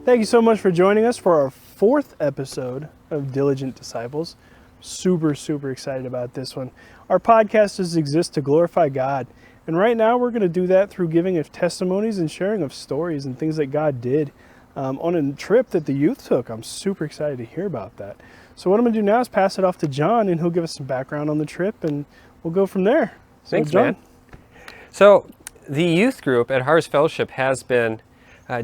Thank you so much for joining us for our 4th episode of Diligent Disciples. Super excited about this one. Our podcast exists to glorify God. And right now we're going to do that through giving of testimonies and sharing of stories and things that God did on a trip that the youth took. I'm super excited to hear about that. So what I'm going to do now is pass it off to John, and he'll give us some background on the trip, and we'll go from there. So, Thanks, John. man. So the youth group at Harvest Fellowship has been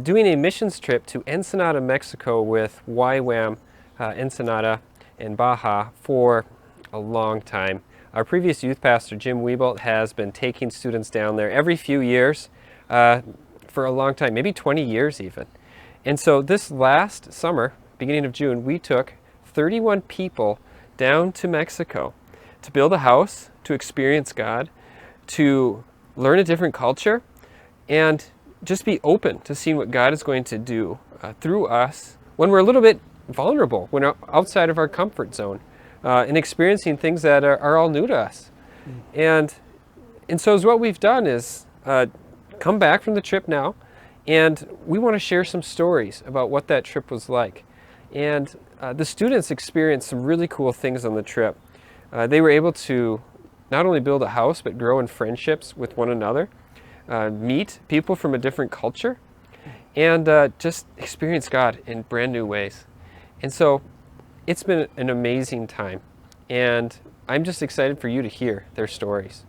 doing a missions trip to Ensenada, Mexico with YWAM, Ensenada, and Baja for a long time. Our previous youth pastor, Jim Wiebolt, has been taking students down there every few years for a long time, maybe 20 years even. And so this last summer, beginning of June, we took 31 people down to Mexico to build a house, to experience God, to learn a different culture, and just be open to seeing what God is going to do through us when we're a little bit vulnerable, when we're outside of our comfort zone, and experiencing things that are all new to us. And so what we've done is come back from the trip now, and we want to share some stories about what that trip was like. And the students experienced some really cool things on the trip. They were able to not only build a house, but grow in friendships with one another, meet people from a different culture, and just experience God in brand new ways. And so it's been an amazing time, and I'm just excited for you to hear their stories.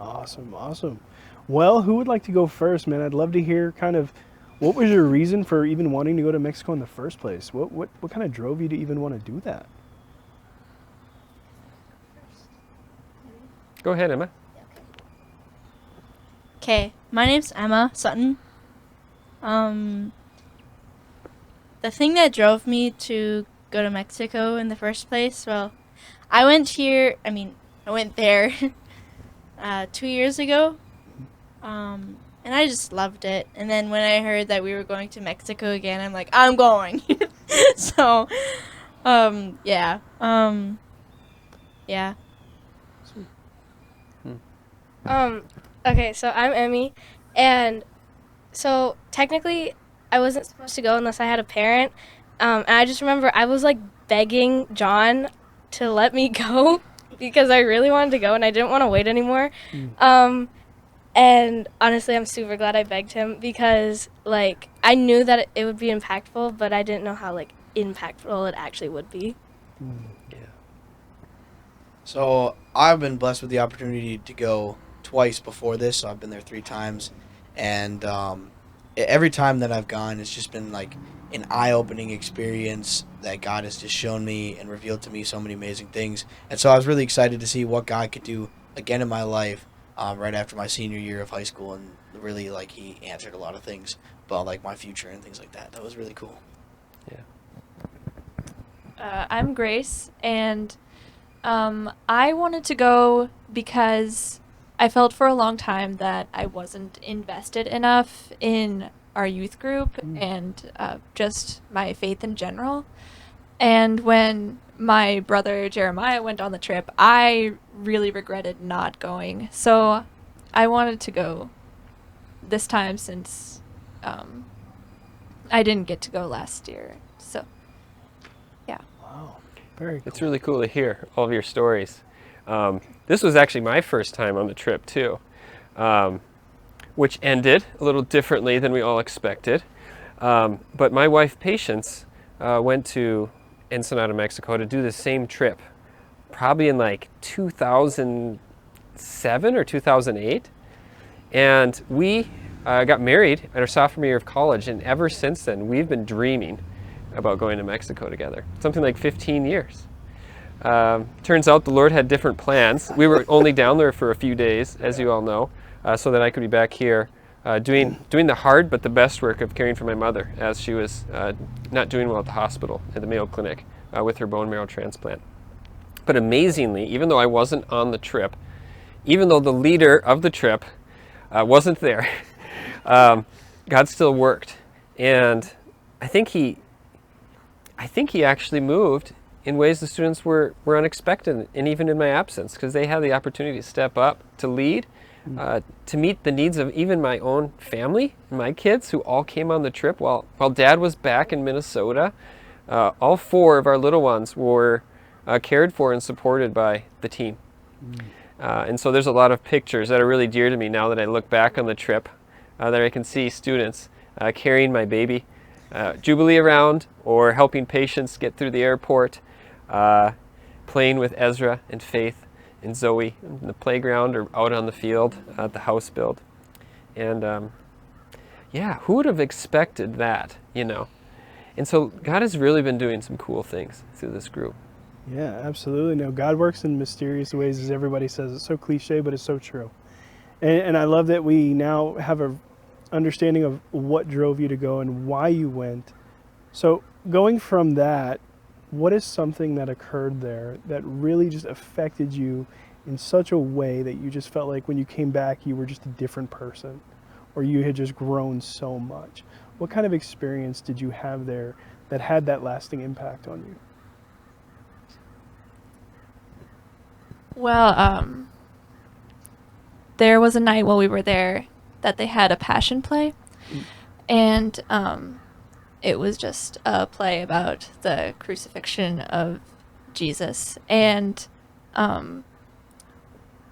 Awesome. Well, who would like to go first, man? I'd love to hear kind of what was your reason for even wanting to go to Mexico in the first place? What kind of drove you to even want to do that? Go ahead, Emma. Okay, my name's Emma Sutton. The thing that drove me to go to Mexico in the first place, well, I went there 2 years ago, and I just loved it. And then when I heard that we were going to Mexico again, I'm like, I'm going. So, yeah. Okay, so I'm Emmy, and so technically I wasn't supposed to go unless I had a parent, and I just remember I was like begging John to let me go because I really wanted to go and I didn't want to wait anymore. And honestly, I'm super glad I begged him because like I knew that it would be impactful, but I didn't know how like impactful it actually would be. Yeah. So I've been blessed with the opportunity to go twice before this. So I've been there 3 times, and every time that I've gone, it's just been like an eye-opening experience that God has just shown me and revealed to me so many amazing things. And so I was really excited to see what God could do again in my life right after my senior year of high school, and really like He answered a lot of things about like my future and things like that. That was really cool. Yeah. I'm Grace, and I wanted to go because I felt for a long time that I wasn't invested enough in our youth group and just my faith in general. And when my brother Jeremiah went on the trip, I really regretted not going. So I wanted to go this time since I didn't get to go last year. So, yeah. Wow, very cool. It's really cool to hear all of your stories. This was actually my first time on the trip too, which ended a little differently than we all expected. But my wife, Patience, went to Ensenada, Mexico to do the same trip, probably in like 2007 or 2008. And we got married at our sophomore year of college, and ever since then, we've been dreaming about going to Mexico together. Something like 15 years. Turns out the Lord had different plans. We were only down there for a few days, as you all know, so that I could be back here doing the hard but the best work of caring for my mother as she was not doing well at the hospital at the Mayo Clinic with her bone marrow transplant. But amazingly, even though I wasn't on the trip, even though the leader of the trip wasn't there, God still worked. And I think he actually moved in ways the students were unexpected, and even in my absence, because they had the opportunity to step up, to lead, to meet the needs of even my own family, my kids who all came on the trip while Dad was back in Minnesota. All 4 of our little ones were cared for and supported by the team. And so there's a lot of pictures that are really dear to me now that I look back on the trip, that I can see students carrying my baby Jubilee around, or helping patients get through the airport, playing with Ezra and Faith and Zoe in the playground or out on the field at the house build. And yeah, who would have expected that, you know? And so God has really been doing some cool things through this group. Yeah, absolutely. No, God works in mysterious ways, as everybody says. It's so cliche, but it's so true. And I love that we now have a understanding of what drove you to go and why you went. So going from that, what is something that occurred there that really just affected you in such a way that you just felt like when you came back, you were just a different person, or you had just grown so much? What kind of experience did you have there that had that lasting impact on you? Well, there was a night while we were there that they had a passion play, and it was just a play about the crucifixion of Jesus, and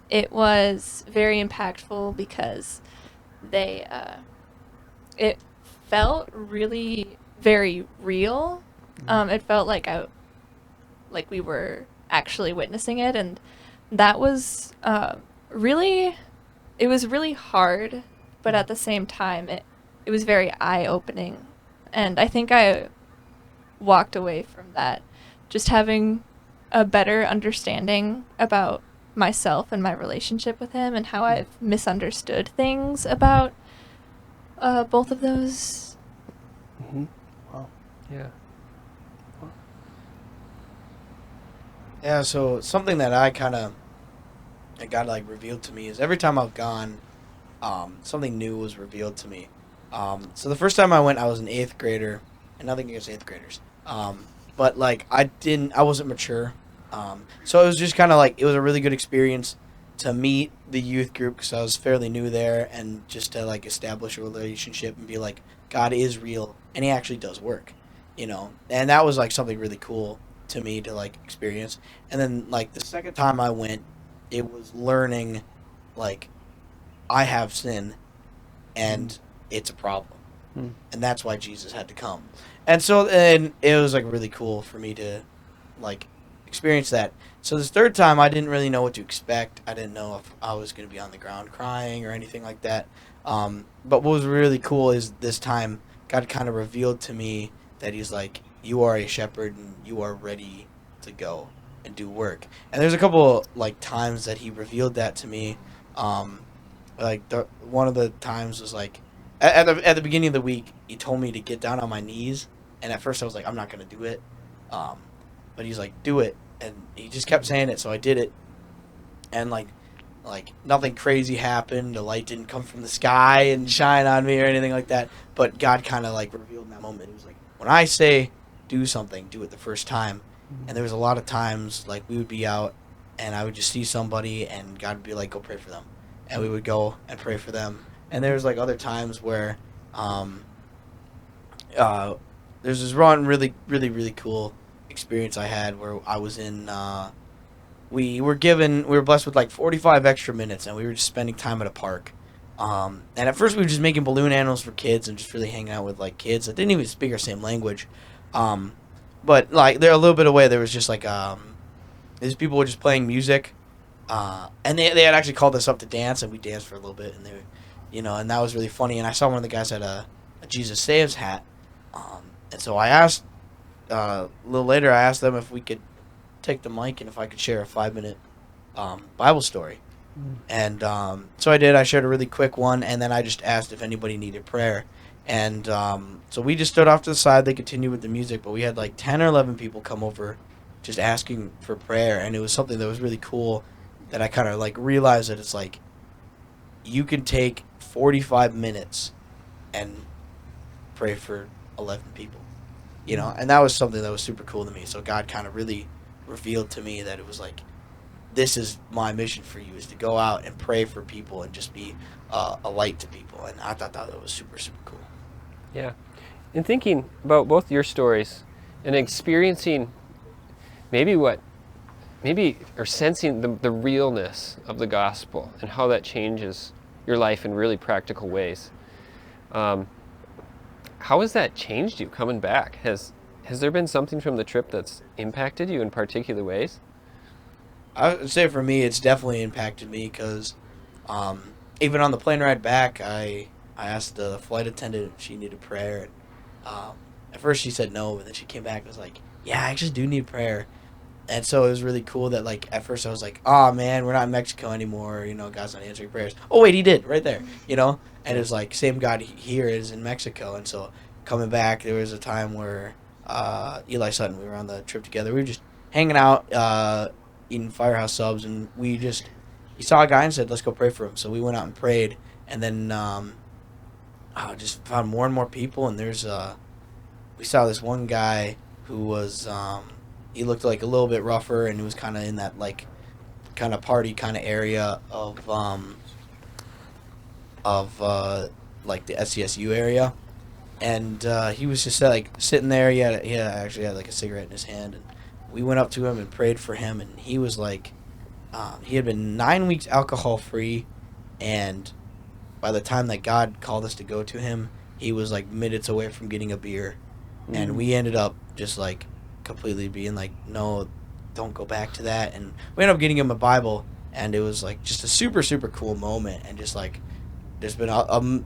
it was very impactful because they it felt really very real. It felt like we were actually witnessing it, and that was really, it was really hard, but at the same time it was very eye-opening, and I think I walked away from that just having a better understanding about myself and my relationship with him, and how I've misunderstood things about both of those. Mm-hmm. Wow. Yeah. Yeah, so something that I got like revealed to me is every time I've gone, something new was revealed to me. So the first time I went, I was an 8th grader, and nothing against 8th graders. But like I wasn't mature. So it was just kind of like, it was a really good experience to meet the youth group because I was fairly new there, and just to like establish a relationship and be like, God is real and he actually does work, you know? And that was like something really cool to me to like experience. And then like the second time I went, it was learning like I have sin and it's a problem. And that's why Jesus had to come. And so, and it was like really cool for me to like experience that. So this third time, I didn't really know what to expect. I didn't know if I was going to be on the ground crying or anything like that. But what was really cool is this time God kind of revealed to me that he's like, you are a shepherd and you are ready to go and do work. And there's a couple like times that he revealed that to me. Like one of the times was like, at the beginning of the week, he told me to get down on my knees. And at first I was like, I'm not going to do it. But he's like, do it. And he just kept saying it, so I did it. And like nothing crazy happened. The light didn't come from the sky and shine on me or anything like that. But God kind of like revealed in that moment. It was like, when I say do something, do it the first time. And there was a lot of times like we would be out and I would just see somebody and God would be like, go pray for them. And we would go and pray for them. And there was like other times where there's this one really, really, really cool experience I had where I was in we were blessed with like 45 extra minutes, and we were just spending time at a park, and at first we were just making balloon animals for kids and just really hanging out with like kids that didn't even speak our same language, but like they're a little bit away. There was just like these people were just playing music, and they had actually called us up to dance, and we danced for a little bit, and they, you know, and that was really funny. And I saw one of the guys had a Jesus Saves hat, and so I asked. A little later, I asked them if we could take the mic and if I could share a 5-minute Bible story. And so I did. I shared a really quick one, and then I just asked if anybody needed prayer. And so we just stood off to the side. They continued with the music, but we had like 10 or 11 people come over just asking for prayer. And it was something that was really cool that I kind of like realized that it's like you can take 45 minutes and pray for 11 people. You know, and that was something that was super cool to me. So God kind of really revealed to me that it was like, this is my mission for you, is to go out and pray for people and just be a light to people. And I thought that was super, super cool. Yeah. In thinking about both your stories and experiencing or sensing the realness of the gospel and how that changes your life in really practical ways. How has that changed you coming back? Has there been something from the trip that's impacted you in particular ways? I would say for me, it's definitely impacted me because even on the plane ride back, I asked the flight attendant if she needed prayer. And, at first she said no, but then she came back and was like, yeah, I just do need prayer. And so it was really cool that, like, at first I was like, oh, man, we're not in Mexico anymore. God's not answering prayers. Oh, wait, he did right there, And it was like, same God here is in Mexico. And so coming back, there was a time where Eli Sutton, we were on the trip together. We were just hanging out, eating Firehouse subs, and he saw a guy and said, let's go pray for him. So we went out and prayed, and then just found more and more people, and we saw this one guy who was, he looked like a little bit rougher, and he was kind of in that, like, kind of party kind of area of like the SCSU area, and he was just like sitting there. He actually had like a cigarette in his hand, and we went up to him and prayed for him, and he was like, he had been 9 weeks alcohol free, and by the time that God called us to go to him, he was like minutes away from getting a beer, and we ended up just like completely being like, no, don't go back to that. And we ended up getting him a Bible, and it was like just a super, super cool moment. And just like there's been a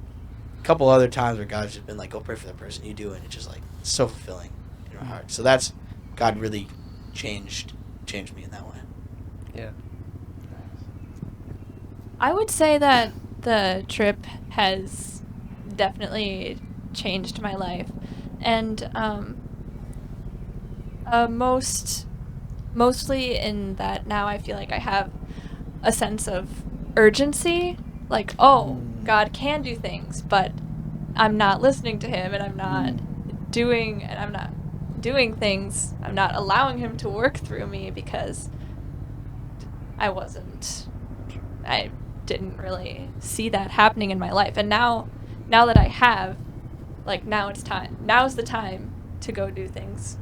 couple other times where God's just been like, go pray for that person, you do it. And it's just like so fulfilling in my heart. So that's, God really changed me in that way. Yeah. I would say that the trip has definitely changed my life, and mostly in that now I feel like I have a sense of urgency, like, oh, God can do things, but I'm not listening to him, and I'm not doing things, I'm not allowing him to work through me because I didn't really see that happening in my life. And now that I have, like, now's the time to go do things.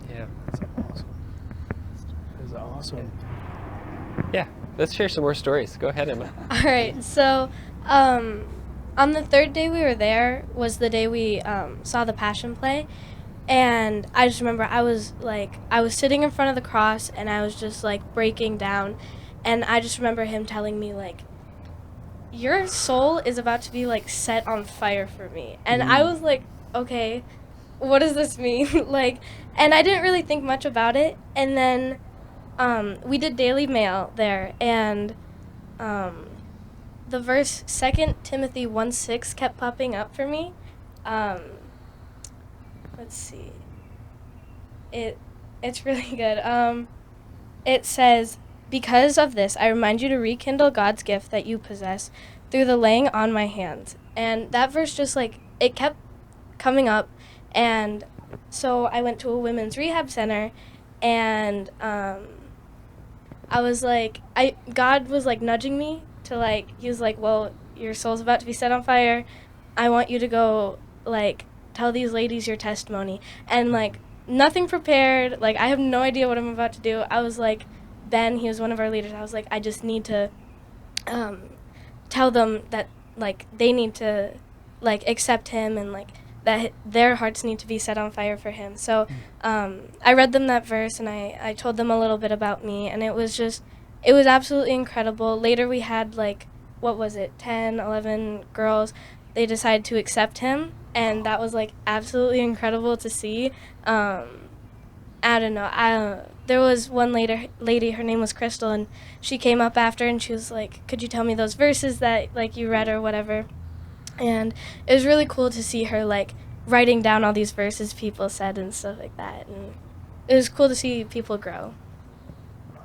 Yeah. That's awesome. That's awesome. Yeah. Let's share some more stories. Go ahead, Emma. All right. So, on the third day we were there was the day we saw the Passion play, and I just remember I was sitting in front of the cross, and I was just like breaking down, and I just remember him telling me like, your soul is about to be like set on fire for me. And I was like, okay, what does this mean? And I didn't really think much about it. And then we did daily mail there, and the verse 2 Timothy 1:6 kept popping up for me. Let's see. It's really good. It says, because of this, I remind you to rekindle God's gift that you possess through the laying on my hands. And that verse just like, it kept coming up. And so I went to a women's rehab center, and I was like, God was like nudging me to like, he was like, well, your soul's about to be set on fire. I want you to go like tell these ladies your testimony. And like nothing prepared. Like I have no idea what I'm about to do. I was like, Ben, he was one of our leaders. I was like, I just need to tell them that like they need to like accept him, and like that their hearts need to be set on fire for him. So I read them that verse, and I told them a little bit about me, and it was absolutely incredible. Later we had like, what was it, 10, 11 girls. They decided to accept him, and that was like absolutely incredible to see. I don't know. There was one lady, her name was Crystal, and she came up after, and she was like, could you tell me those verses that like you read or whatever? And it was really cool to see her like writing down all these verses people said and stuff like that. And it was cool to see people grow.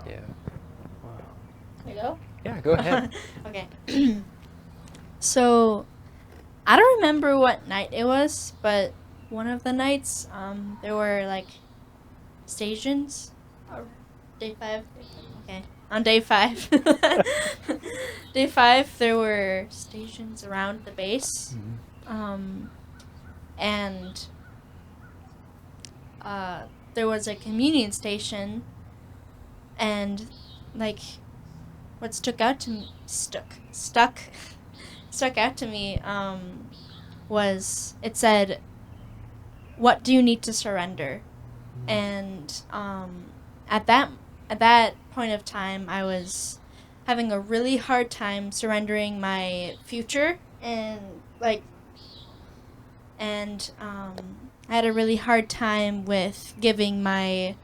Yeah. Can I go? Yeah, go ahead. Okay. So, I don't remember what night it was, but one of the nights, there were like stations Day 5? Okay. On day 5. Day 5, there were stations around the base. And there was a communion station. And, like, what stuck out to me was it said, "What do you need to surrender?" And at that point of time, I was having a really hard time surrendering my future, and I had a really hard time with giving my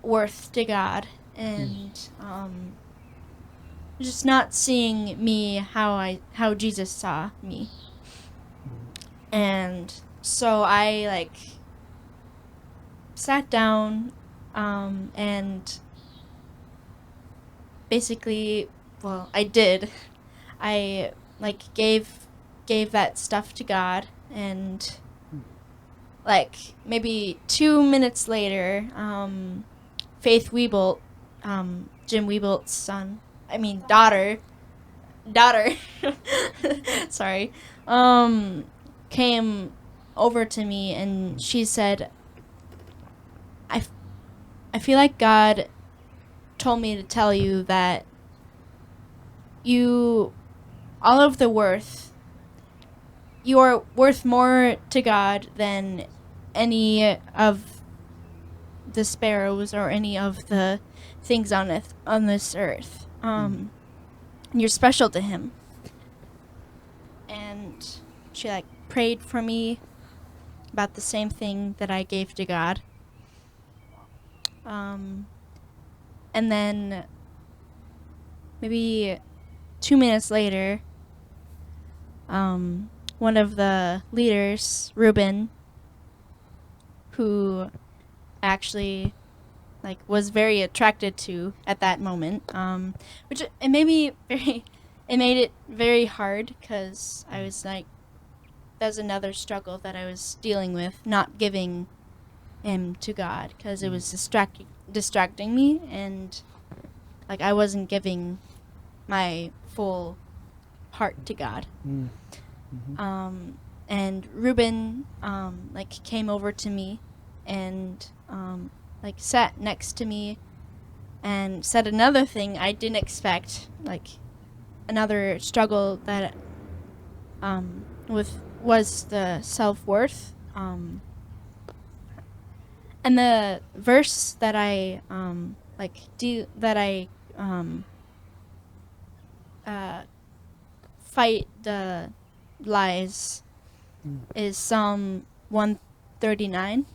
worth to God, and just not seeing me how Jesus saw me. And so I like sat down and basically, well, I like gave that stuff to God, and like maybe 2 minutes later, Faith Wiebolt, Jim Wiebolt's daughter, sorry, came over to me, and she said, I feel like God told me to tell you that you are worth more to God than any of the sparrows or any of the things on this earth. You're special to Him. And she like prayed for me about the same thing that I gave to God. And then maybe 2 minutes later, one of the leaders, Ruben, who actually like was very attracted to at that moment, which it made it very hard, because I was like, that's another struggle that I was dealing with, not giving him to God, because it was distracting me, and like I wasn't giving my full heart to God. And Ruben like came over to me and like sat next to me and said another thing I didn't expect, like another struggle that was the self-worth. And the verse that I fight the lies is Psalm 139,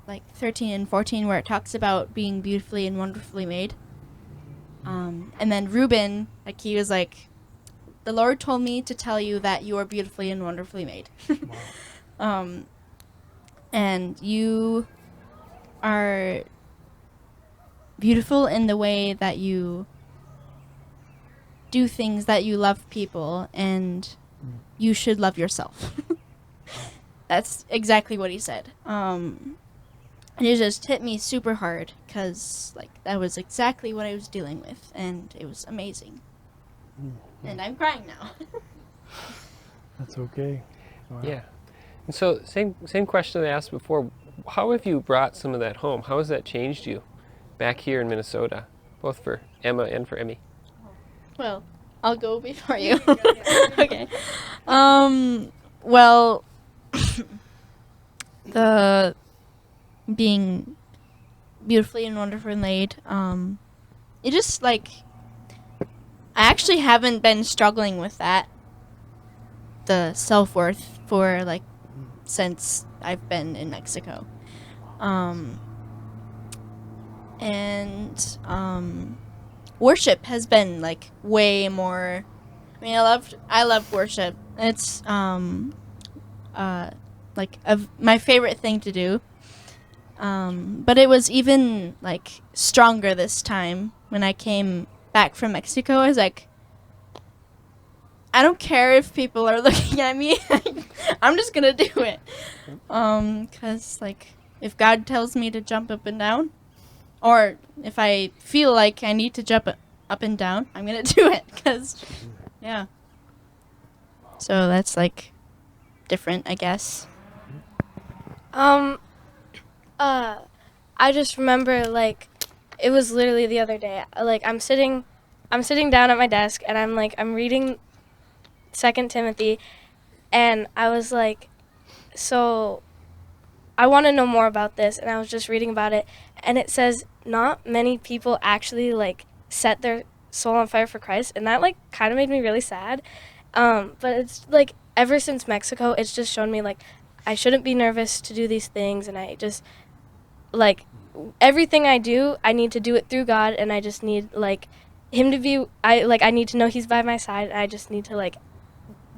like 13 and 14, where it talks about being beautifully and wonderfully made. And then Reuben, like, he was like, the Lord told me to tell you that you are beautifully and wonderfully made. And you are beautiful in the way that you do things, that you love people, and you should love yourself. That's exactly what he said. And it just hit me super hard, because like that was exactly what I was dealing with, and it was amazing. And I'm crying now. That's okay. Wow. Yeah. And so same question I asked before. How have you brought some of that home? How has that changed you back here in Minnesota, both for Emma and for Emmy? Well, I'll go before you. Okay. Well, the being beautifully and wonderfully made, it just like, I actually haven't been struggling with that, the self-worth, for like since I've been in Mexico. And worship has been like way more, I mean, I love worship. It's like my favorite thing to do. But it was even like stronger this time when I came back from Mexico. I was like, I don't care if people are looking at me. I'm just gonna do it. 'Cause like, if God tells me to jump up and down, Or if I feel like I need to jump up and down, I'm gonna do it. Cause, yeah. So that's like different, I guess. Um, I just remember like it was literally the other day. Like I'm sitting down at my desk and I'm reading Second Timothy, and I was like, so I want to know more about this, and I was just reading about it, and it says not many people actually like set their soul on fire for Christ, and that like kind of made me really sad. But it's like ever since Mexico, it's just shown me like I shouldn't be nervous to do these things, and I just like everything I do, I need to do it through God, and I just need like him to be. I need to know He's by my side, and I just need to like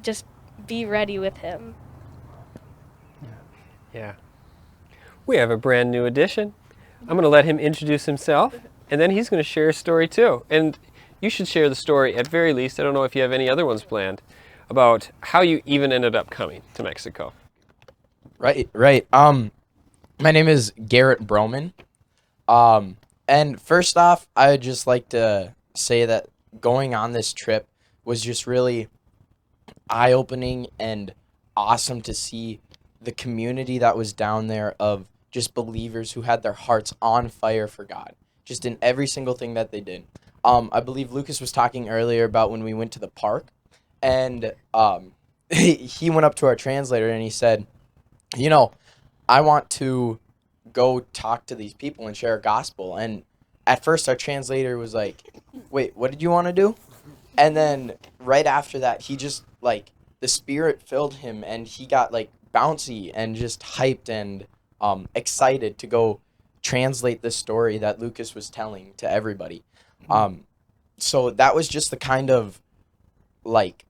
just be ready with Him. Yeah. We have a brand new addition. I'm going to let him introduce himself, and then he's going to share a story too. And you should share the story at very least. I don't know if you have any other ones planned about how you even ended up coming to Mexico. Right. My name is Garrett Broman. And first off, I would just like to say that going on this trip was just really eye-opening and awesome to see the community that was down there of just believers who had their hearts on fire for God, just in every single thing that they did. I believe Lucas was talking earlier about when we went to the park, and he went up to our translator and he said, I want to go talk to these people and share a gospel. And at first our translator was like, wait, what did you want to do? And then right after that, he just like the Spirit filled him and he got like bouncy and just hyped and excited to go translate the story that Lucas was telling to everybody. So that was just the kind of like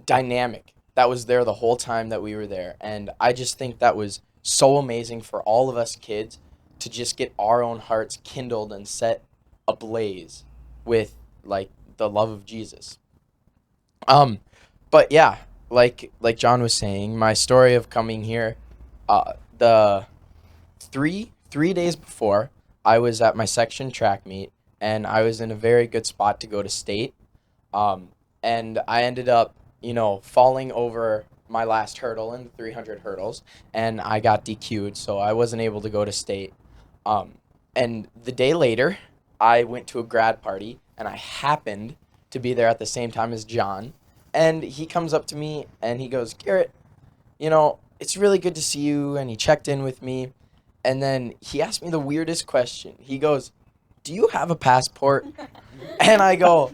dynamic that was there the whole time that we were there. And I just think that was so amazing for all of us kids to just get our own hearts kindled and set ablaze with like the love of Jesus. But yeah, like John was saying, my story of coming here, the three days before, I was at my section track meet, and I was in a very good spot to go to state. And I ended up, falling over my last hurdle in the 300 hurdles, and I got DQ'd, so I wasn't able to go to state. And the day later, I went to a grad party, and I happened to be there at the same time as John. And he comes up to me, and he goes, Garrett, it's really good to see you, and he checked in with me. And then he asked me the weirdest question. He goes, do you have a passport? And I go,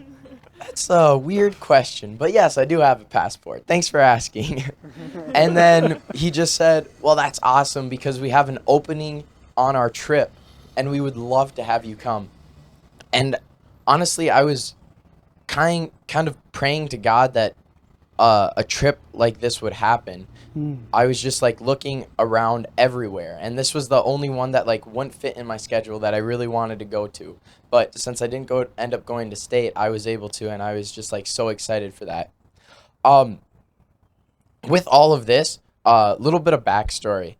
that's a weird question, but yes, I do have a passport. Thanks for asking. And then he just said, well, that's awesome because we have an opening on our trip and we would love to have you come. And honestly, I was kind of praying to God that a trip like this would happen. I was just like looking around everywhere, and this was the only one that like wouldn't fit in my schedule that I really wanted to go to. But since I didn't end up going to state, I was able to, and I was just like so excited for that. With all of this, a little bit of backstory.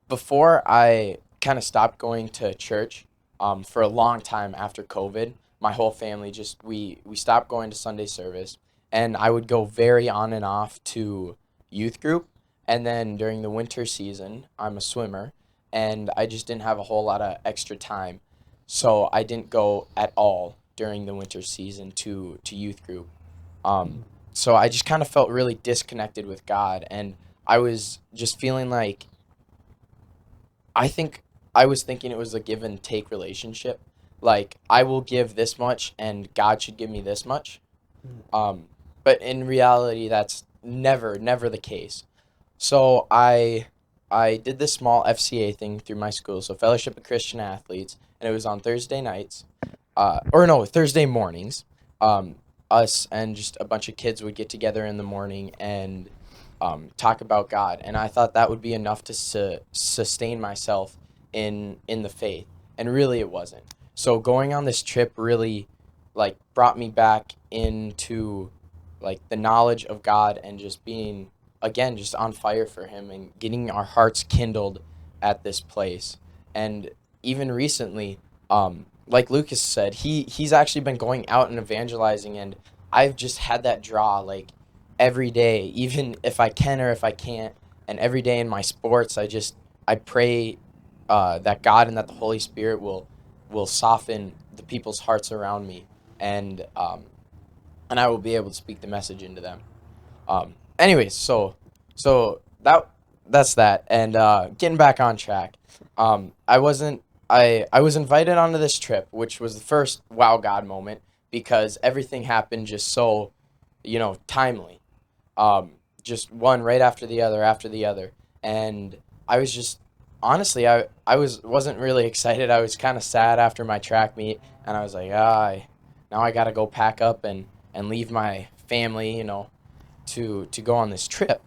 Before I kind of stopped going to church, for a long time after COVID, my whole family we stopped going to Sunday service, and I would go very on and off to youth group. And then during the winter season, I'm a swimmer, and I just didn't have a whole lot of extra time. So I didn't go at all during the winter season to youth group. So I just kind of felt really disconnected with God, and I was just feeling like, I was thinking it was a give and take relationship. Like, I will give this much, and God should give me this much. But in reality, that's never the case. So I did this small FCA thing through my school, so Fellowship of Christian Athletes, and it was on Thursday nights, Thursday mornings. Us and just a bunch of kids would get together in the morning and talk about God, and I thought that would be enough to sustain myself in the faith, and really it wasn't. So going on this trip really like brought me back into like the knowledge of God and just being again just on fire for him and getting our hearts kindled at this place. And even recently, like Lucas said, he's actually been going out and evangelizing, and I've just had that draw like every day, even if I can or if I can't, and every day in my sports, I pray that God and that the Holy Spirit will soften the people's hearts around me, and I will be able to speak the message into them. Anyways, so that's that, and getting back on track. I was invited onto this trip, which was the first wow God moment because everything happened just so, timely. Just one right after the other, and I was just honestly wasn't really excited. I was kind of sad after my track meet, and I was like, now I gotta go pack up and leave my family, to go on this trip.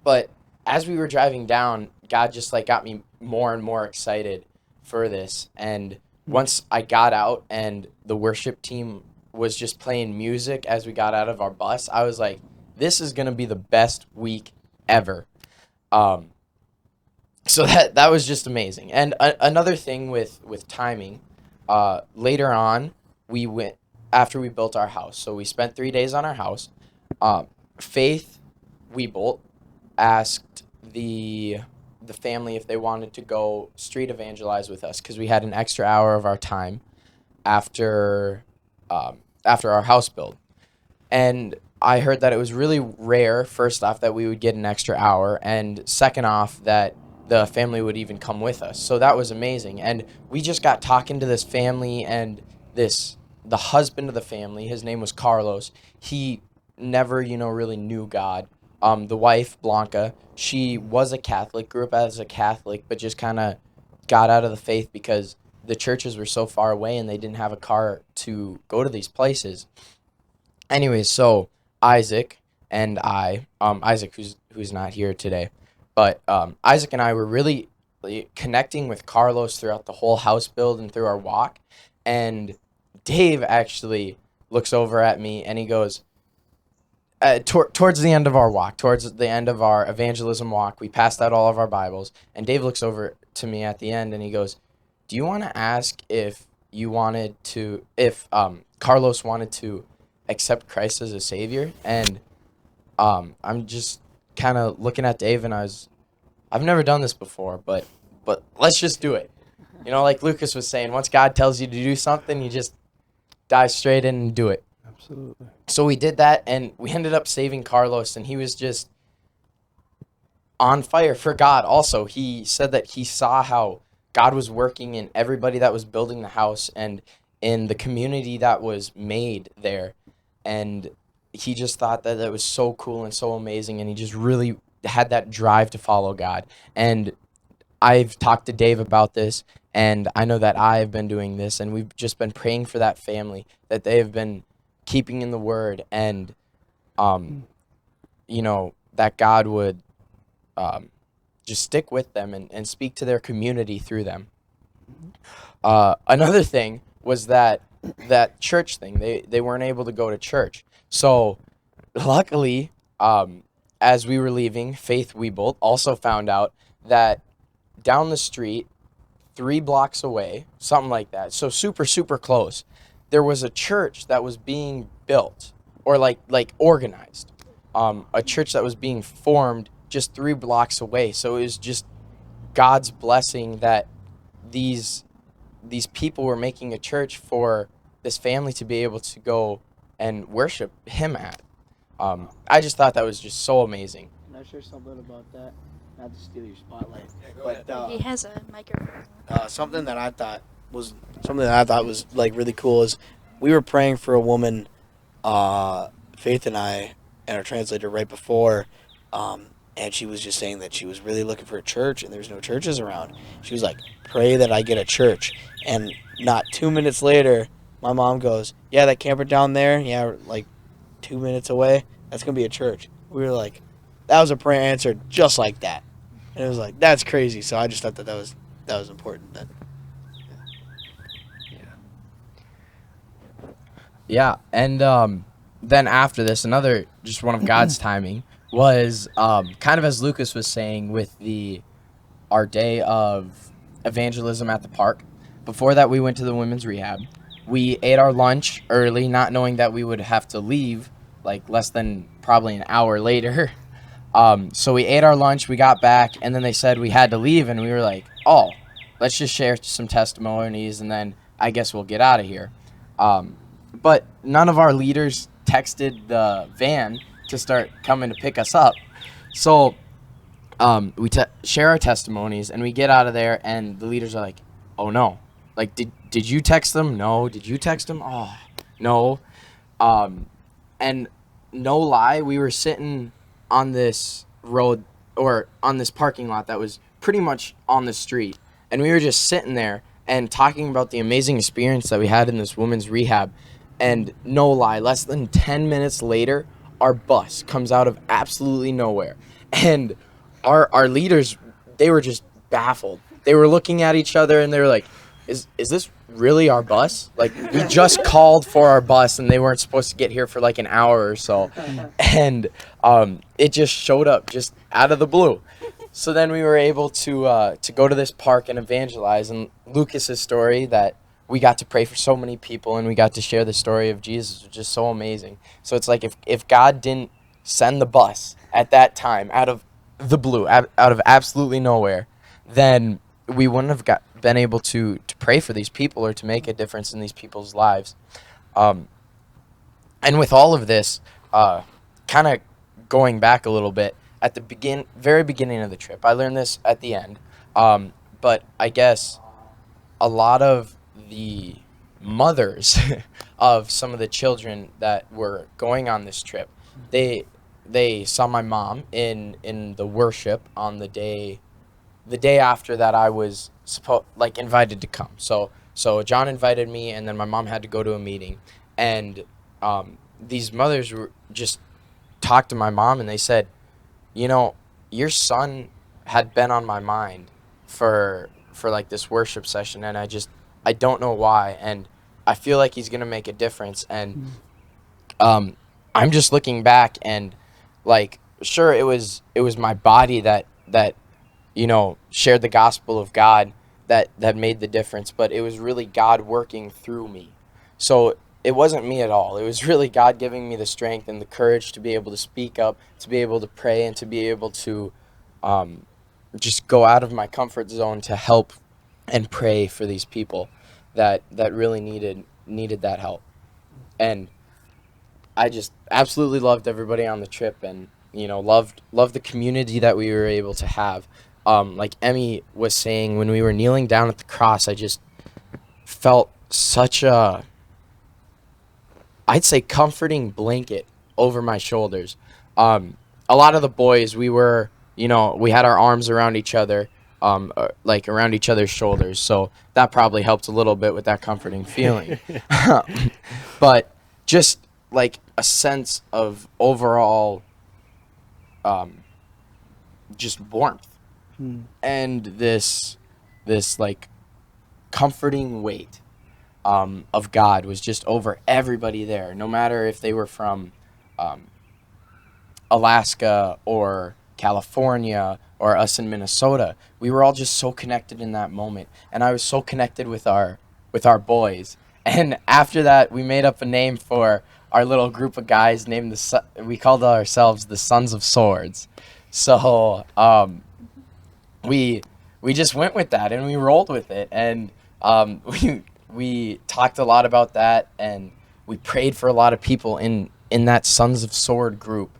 But as we were driving down, God just like got me more and more excited for this. And once I got out and the worship team was just playing music as we got out of our bus, I was like, this is gonna be the best week ever. So that was just amazing. And another thing with timing, later on, we went after we built our house. So we spent 3 days on our house. Faith Weebolt asked the family if they wanted to go street evangelize with us because we had an extra hour of our time after our house build. And I heard that it was really rare, first off, that we would get an extra hour, and second off, that the family would even come with us. So that was amazing. And we just got talking to this family, and the husband of the family, his name was Carlos. He never, really knew God. The wife, Blanca, she was a Catholic, grew up as a Catholic, but just kind of got out of the faith because the churches were so far away and they didn't have a car to go to these places. Anyways, so Isaac and Isaac, who's not here today, but Isaac and I were really connecting with Carlos throughout the whole house build and through our walk. And Dave actually looks over at me and he goes, towards the end of our walk, towards the end of our evangelism walk, we passed out all of our Bibles, and Dave looks over to me at the end and he goes, do you want to ask if Carlos wanted to accept Christ as a savior? And I'm just kind of looking at Dave and I've never done this before, but let's just do it. Like Lucas was saying, once God tells you to do something, you just dive straight in and do it. Absolutely. So we did that, and we ended up saving Carlos, and he was just on fire for God. Also, he said that he saw how God was working in everybody that was building the house and in the community that was made there. And he just thought that it was so cool and so amazing, and he just really had that drive to follow God. And I've talked to Dave about this, and I know that I've been doing this, and we've just been praying for that family, that they have been keeping in the word, and that God would just stick with them and speak to their community through them. Another thing was that church thing. They weren't able to go to church. So luckily, as we were leaving, Faith Weebolt also found out that down the street, 3 blocks away, something like that, so super, super close, there was a church that was being built or like organized, a church that was being formed just 3 blocks away. So it was just God's blessing that these people were making a church for this family to be able to go and worship him at. I just thought that was just so amazing. Can I share something about that? Not to steal your spotlight, but He has a microphone. Something that I thought was like really cool is we were praying for a woman, Faith and I and our translator right before, and she was just saying that she was really looking for a church and there's no churches around. She was like, pray that I get a church. And not 2 minutes later, my mom goes, yeah, that camper down there, yeah, like 2 minutes away, that's gonna be a church. We were like, that was a prayer answered just like that. And it was like, that's crazy. So I just thought that was important then. Yeah, and then after this, another just one of God's timing was kind of as Lucas was saying with our day of evangelism at the park. Before that, we went to the women's rehab. We ate our lunch early, not knowing that we would have to leave like less than probably an hour later. So we ate our lunch, we got back, and then they said we had to leave, and we were like, oh, let's just share some testimonies, and then I guess we'll get out of here. But none of our leaders texted the van to start coming to pick us up. So we share our testimonies, and we get out of there, and the leaders are like, oh no. Like, did you text them? No. Did you text them? Oh, no. And no lie, we were sitting on this road or on this parking lot that was pretty much on the street. And we were just sitting there and talking about the amazing experience that we had in this women's rehab. And no lie, less than 10 minutes later, our bus comes out of absolutely nowhere. And our leaders, they were just baffled. They were looking at each other and they were like, is this really our bus? Like, we just called for our bus and they weren't supposed to get here for like an hour or so. And it just showed up just out of the blue. So then we were able to go to this park and evangelize. And Lucas's story that we got to pray for so many people and we got to share the story of Jesus was just so amazing. So it's like if God didn't send the bus at that time out of the blue, out of absolutely nowhere, then we wouldn't have been able to pray for these people or to make a difference in these people's lives. And with all of this, kind of going back a little bit, at the very beginning of the trip, I learned this at the end, but I guess a lot of the mothers of some of the children that were going on this trip, they saw my mom in the worship on the day after that I was invited to come. So John invited me, and then my mom had to go to a meeting, and these mothers were just talked to my mom, and they said, you know, your son had been on my mind for like this worship session, and I don't know why, and I feel like he's gonna make a difference. And I'm just looking back, and like, sure, it was my body that you know, shared the gospel of God that made the difference, but it was really God working through me. So it wasn't me at all. It was really God giving me the strength and the courage to be able to speak up, to be able to pray, and to be able to just go out of my comfort zone to help and pray for these people that really needed that help. And I just absolutely loved everybody on the trip, and you know, loved the community that we were able to have. Like Emmy was saying, when we were kneeling down at the cross, I just felt such a, I'd say, comforting blanket over my shoulders. A lot of the boys, we were, you know, we had our arms around each other, like around each other's shoulders. So that probably helped a little bit with that comforting feeling. But just like a sense of overall, just warmth. And this like comforting weight of God was just over everybody there, no matter if they were from Alaska or California or us in Minnesota. We were all just so connected in that moment, and I was so connected with our boys. And after that, we made up a name for our little group of guys named we called ourselves the Sons of Swords. So we just went with that, and we rolled with it, and we talked a lot about that, and we prayed for a lot of people in that Sons of Sword group,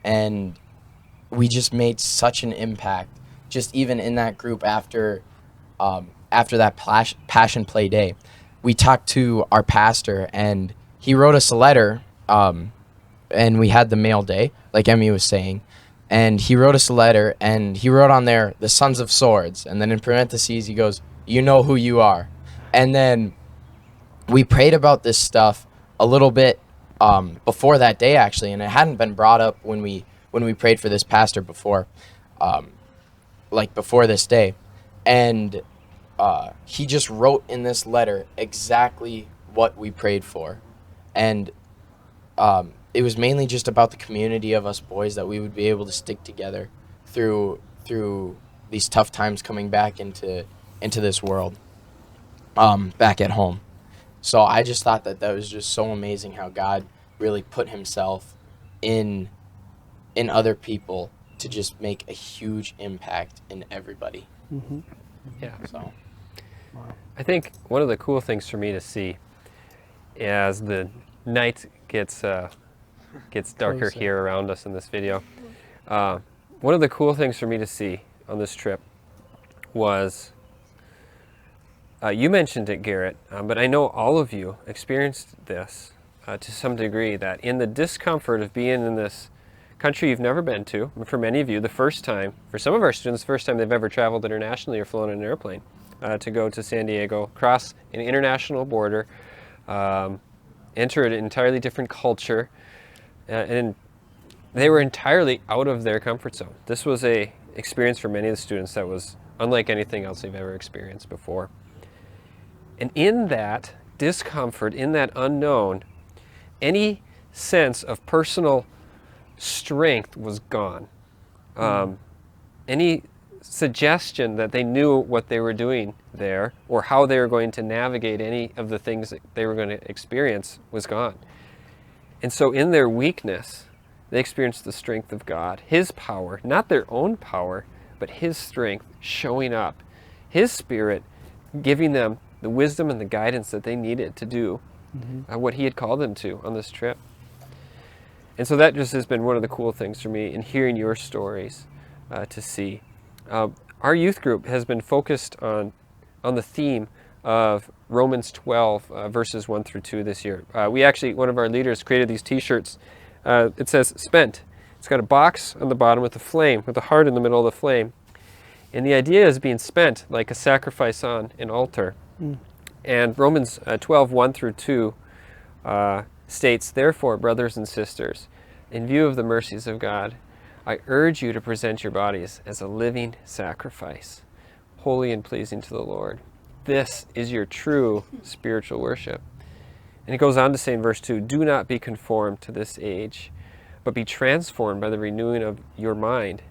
and we just made such an impact just even in that group after that Passion Play Day. We talked to our pastor, and he wrote us a letter, and we had the mail day, like Emmy was saying. And he wrote us a letter, and he wrote on there, the Sons of Swords. And then in parentheses, he goes, you know who you are. And then we prayed about this stuff a little bit before that day, actually. And it hadn't been brought up when we prayed for this pastor before, like before this day. And he just wrote in this letter exactly what we prayed for. And it was mainly just about the community of us boys, that we would be able to stick together through these tough times coming back into into this world back at home. So I just thought that that was just so amazing how God really put himself in other people to just make a huge impact in everybody. Mm-hmm. Yeah. So I think one of the cool things for me to see as the night gets darker Closer. here around us in this video, one of the cool things for me to see on this trip was, you mentioned it, Garrett, but I know all of you experienced this to some degree, that in the discomfort of being in this country you've never been to, and for many of you, the first time, for some of our students, the first time they've ever traveled internationally or flown in an airplane, to go to San Diego, cross an international border, enter an entirely different culture, and they were entirely out of their comfort zone. This was a experience for many of the students that was unlike anything else they've ever experienced before. And in that discomfort, in that unknown, any sense of personal strength was gone. Any suggestion that they knew what they were doing there or how they were going to navigate any of the things that they were going to experience was gone. And so in their weakness, they experienced the strength of God, his power, not their own power, but his strength showing up, his Spirit giving them the wisdom and the guidance that they needed to do what he had called them to on this trip. And so that just has been one of the cool things for me in hearing your stories to see. Our youth group has been focused on the theme of Romans 12, verses 1 through 2 this year. We actually, one of our leaders created these t-shirts. It says spent. It's got a box on the bottom with a flame, with a heart in the middle of the flame. And the idea is being spent like a sacrifice on an altar. And Romans 12, 1 through 2 states, "Therefore, brothers and sisters, in view of the mercies of God, I urge you to present your bodies as a living sacrifice, holy and pleasing to the Lord. This is your true spiritual worship." And it goes on to say in verse 2, "Do not be conformed to this age, but be transformed by the renewing of your mind,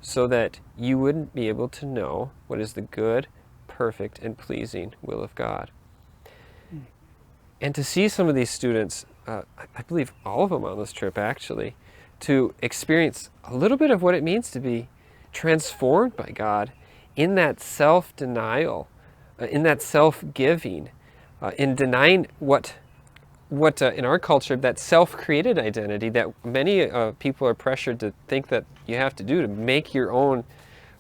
so that you wouldn't be able to know what is the good, perfect, and pleasing will of God." And to see some of these students, I believe all of them on this trip actually, to experience a little bit of what it means to be transformed by God in that self-denial, in that self-giving, in denying what in our culture, that self-created identity that many people are pressured to think that you have to do to make your own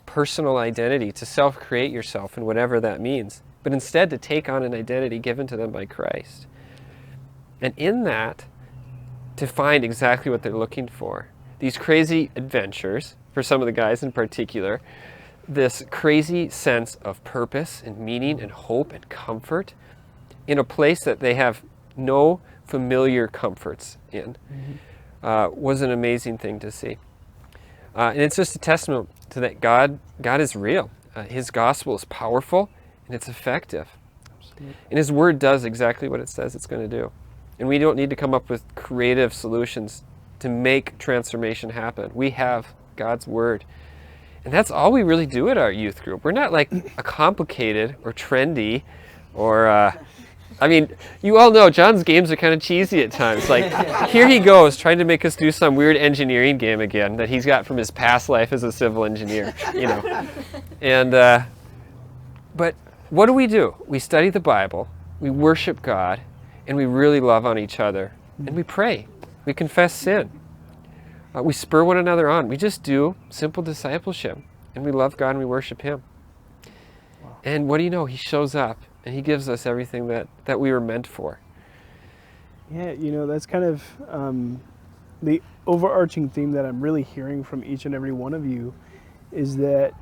personal identity, to self-create yourself and whatever that means, but instead to take on an identity given to them by Christ. And in that, to find exactly what they're looking for. These crazy adventures, for some of the guys in particular, this crazy sense of purpose and meaning and hope and comfort in a place that they have no familiar comforts in, was an amazing thing to see. And it's just a testament to that God is real. His gospel is powerful and it's effective. Absolutely. And his word does exactly what it says it's going to do. And we don't need to come up with creative solutions to make transformation happen. We have God's word. And that's all we really do at our youth group. We're not like a complicated or trendy or, I mean, you all know John's games are kind of cheesy at times. Like, here he goes trying to make us do some weird engineering game again that he's got from his past life as a civil engineer, you know. And, but what do? We study the Bible, we worship God, and we really love on each other. And we pray. We confess sin. We spur one another on. We just do simple discipleship. And we love God and we worship him. Wow. And what do you know? He shows up and he gives us everything that we were meant for. Yeah, you know, that's kind of the overarching theme that I'm really hearing from each and every one of you is that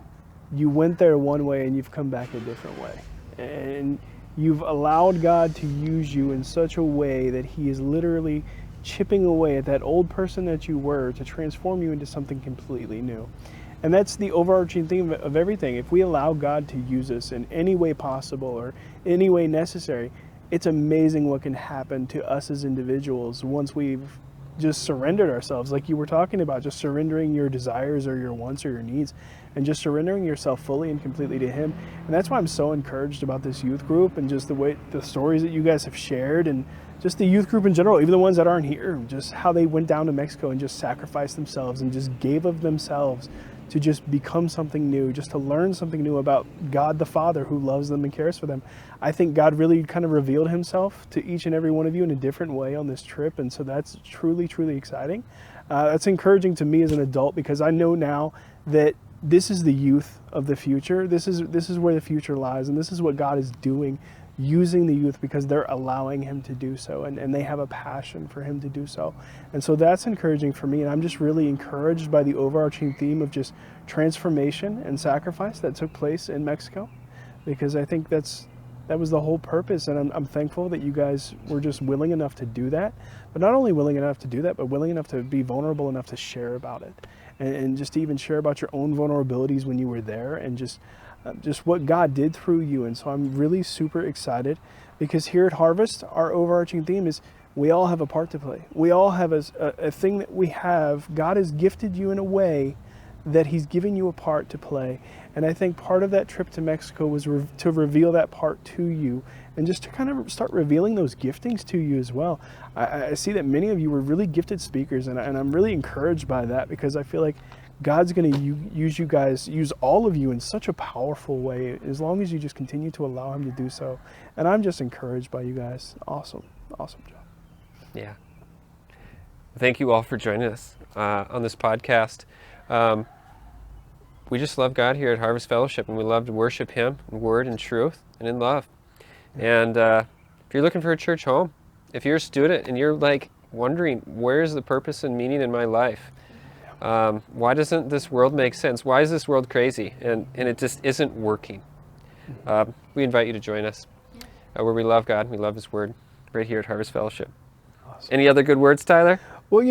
you went there one way and you've come back a different way. And you've allowed God to use you in such a way that he is literally chipping away at that old person that you were to transform you into something completely new. And that's the overarching theme of everything. If we allow God to use us in any way possible or any way necessary, it's amazing what can happen to us as individuals once we've just surrendered ourselves, like you were talking about, just surrendering your desires or your wants or your needs, and just surrendering yourself fully and completely to Him. And that's why I'm so encouraged about this youth group and just the stories that you guys have shared, and just the youth group in general, even the ones that aren't here, just how they went down to Mexico and just sacrificed themselves and just gave of themselves to just become something new, just to learn something new about God the Father who loves them and cares for them. I think God really kind of revealed Himself to each and every one of you in a different way on this trip, and so that's truly, truly exciting. That's encouraging to me as an adult, because I know now that this is the youth of the future. This is where the future lies, and this is what God is doing, using the youth because they're allowing Him to do so, and they have a passion for Him to do so. And so that's encouraging for me, and I'm just really encouraged by the overarching theme of just transformation and sacrifice that took place in Mexico, because I think that was the whole purpose, and I'm thankful that you guys were just willing enough to do that, but not only willing enough to do that, but willing enough to be vulnerable enough to share about it, and just to even share about your own vulnerabilities when you were there, and just what God did through you. And so I'm really super excited, because here at Harvest, our overarching theme is we all have a part to play. We all have a thing that we have. God has gifted you in a way that He's given you a part to play. And I think part of that trip to Mexico was to reveal that part to you, and just to kind of start revealing those giftings to you as well. I see that many of you were really gifted speakers, and I'm really encouraged by that, because I feel like God's going to use all of you in such a powerful way, as long as you just continue to allow Him to do so. And I'm just encouraged by you guys. Awesome job. Yeah. Thank you all for joining us on this podcast. We just love God here at Harvest Fellowship, and we love to worship Him in word and truth and in love. And if you're looking for a church home, if you're a student and you're like wondering, where's the purpose and meaning in my life? Why doesn't this world make sense? Why is this world crazy? And it just isn't working. We invite you to join us where we love God, we love His Word, right here at Harvest Fellowship. Awesome. Any other good words, Tyler? Well,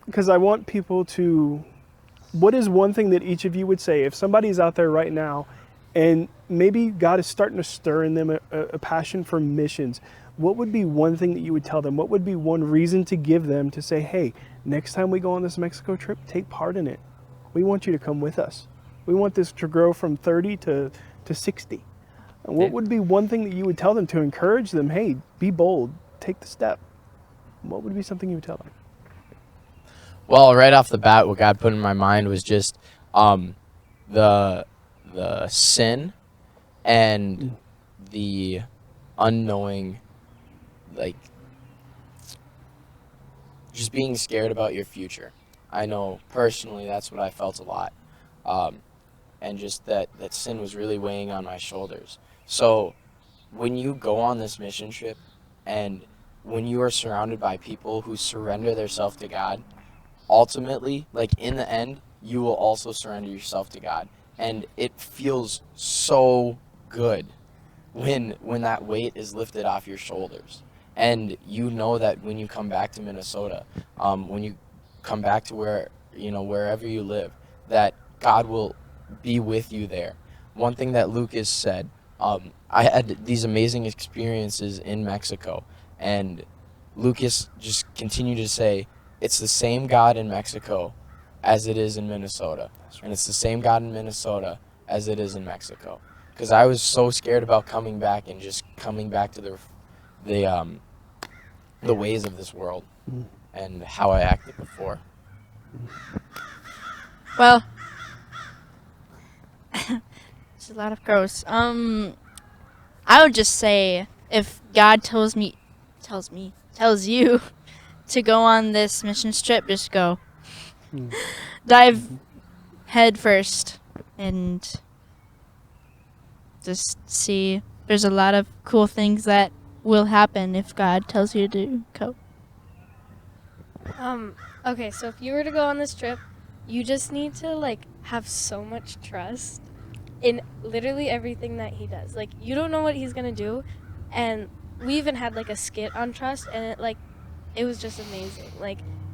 because I want people to, what is one thing that each of you would say if somebody's out there right now and maybe God is starting to stir in them a passion for missions? What would be one thing that you would tell them? What would be one reason to give them to say, hey, next time we go on this Mexico trip, take part in it. We want you to come with us. We want this to grow from 30 to 60. And what would be one thing that you would tell them to encourage them? Hey, be bold, take the step. What would be something you would tell them? Well, right off the bat, what God put in my mind was just the sin and the unknowing, like, just being scared about your future. I know personally that's what I felt a lot. And just that sin was really weighing on my shoulders. So when you go on this mission trip, and when you are surrounded by people who surrender themselves to God, ultimately, like in the end, you will also surrender yourself to God. And it feels so good when that weight is lifted off your shoulders. And you know that when you come back to Minnesota, when you come back to wherever you live, that God will be with you there. One thing that Lucas said, I had these amazing experiences in Mexico, and Lucas just continued to say, it's the same God in Mexico as it is in Minnesota. And it's the same God in Minnesota as it is in Mexico. Because I was so scared about coming back and just coming back to the ways of this world and how I acted before. Well, it's a lot of gross. I would just say, if God tells you to go on this mission trip, just go. Dive head first and just see. There's a lot of cool things that will happen if God tells you to go. Okay, so if you were to go on this trip, you just need to have so much trust in literally everything that He does. Like, you don't know what He's gonna do, and we even had a skit on trust, and it was just amazing.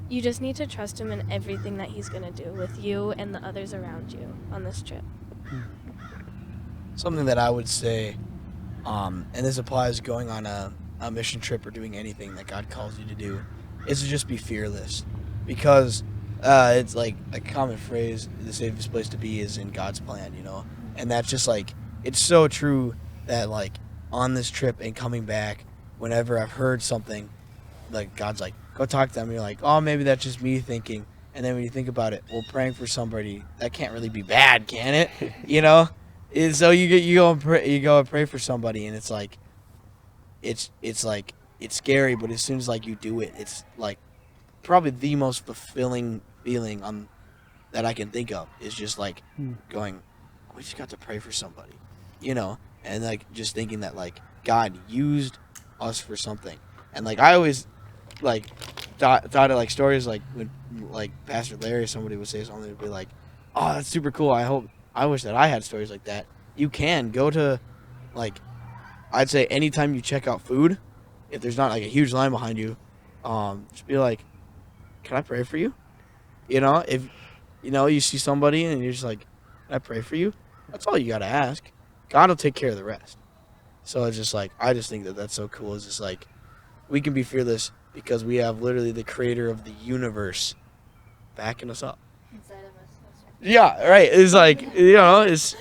You just need to trust Him in everything that He's gonna do with you and the others around you on this trip. Something that I would say, and this applies going on a mission trip or doing anything that God calls you to do, is to just be fearless, because it's like a common phrase: the safest place to be is in God's plan, and that's just like it's so true that like on this trip and coming back, whenever I've heard something, like God's like, go talk to them. You're like, oh, maybe that's just me thinking. And then when you think about it, well, praying for somebody, that can't really be bad, can it? And so you go and pray for somebody, and it's like, it's like it's scary, but as soon as like you do it, it's like probably the most fulfilling feeling that I can think of is just like going, we just got to pray for somebody, and like just thinking that like God used us for something, and like I always like thought of like stories like when like Pastor Larry or somebody would say something to be like, oh, that's super cool. I wish that I had stories like that. You can go to like I'd say anytime you check out food, if there's not like a huge line behind you, just be like, can I pray for you? If you see somebody and you're just like, can I pray for you? That's all you gotta ask. God will take care of the rest. So it's just like I just think that that's so cool. It's just like we can be fearless because we have literally the creator of the universe backing us up. Inside of us. That's right. Yeah, right. It's like, it's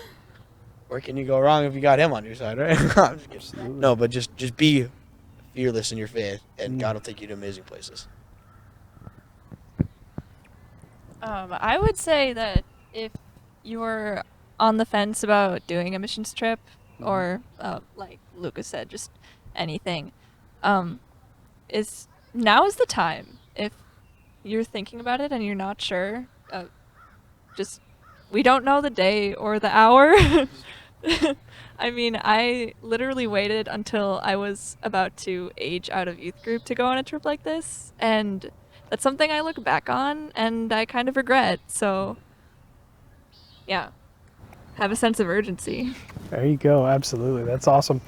where can you go wrong if you got him on your side, right? I'm just kidding. No, but just be fearless in your faith, and God will take you to amazing places. I would say that if you're on the fence about doing a missions trip, or like Lucas said, just anything, now is the time. If you're thinking about it and you're not sure, we don't know the day or the hour. I mean, I literally waited until I was about to age out of youth group to go on a trip like this, and that's something I look back on and I kind of regret. So, yeah, have a sense of urgency. There you go. Absolutely. That's awesome.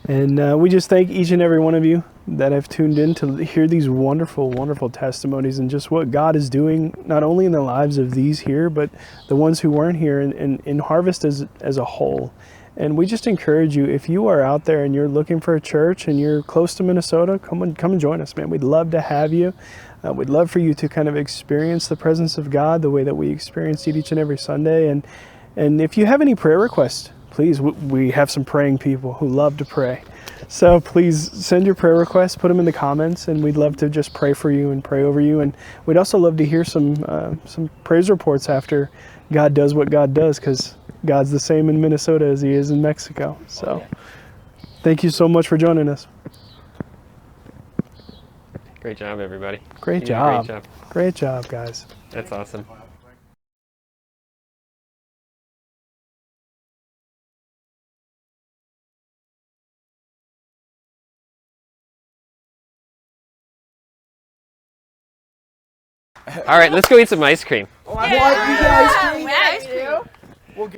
And we just thank each and every one of you that have tuned in to hear these wonderful, wonderful testimonies and just what God is doing, not only in the lives of these here, but the ones who weren't here in Harvest as a whole. And we just encourage you, if you are out there and you're looking for a church and you're close to Minnesota, come and join us, man. We'd love to have you. We'd love for you to kind of experience the presence of God the way that we experienced it each and every Sunday. And if you have any prayer requests, please, we have some praying people who love to pray. So please send your prayer requests, put them in the comments, and we'd love to just pray for you and pray over you. And we'd also love to hear some praise reports after God does what God does, because God's the same in Minnesota as he is in Mexico. So thank you so much for joining us. Great job, everybody. Great job. Great job, guys. That's awesome. All right, let's go eat some ice cream. Oh, I want you guys. Ice cream. We'll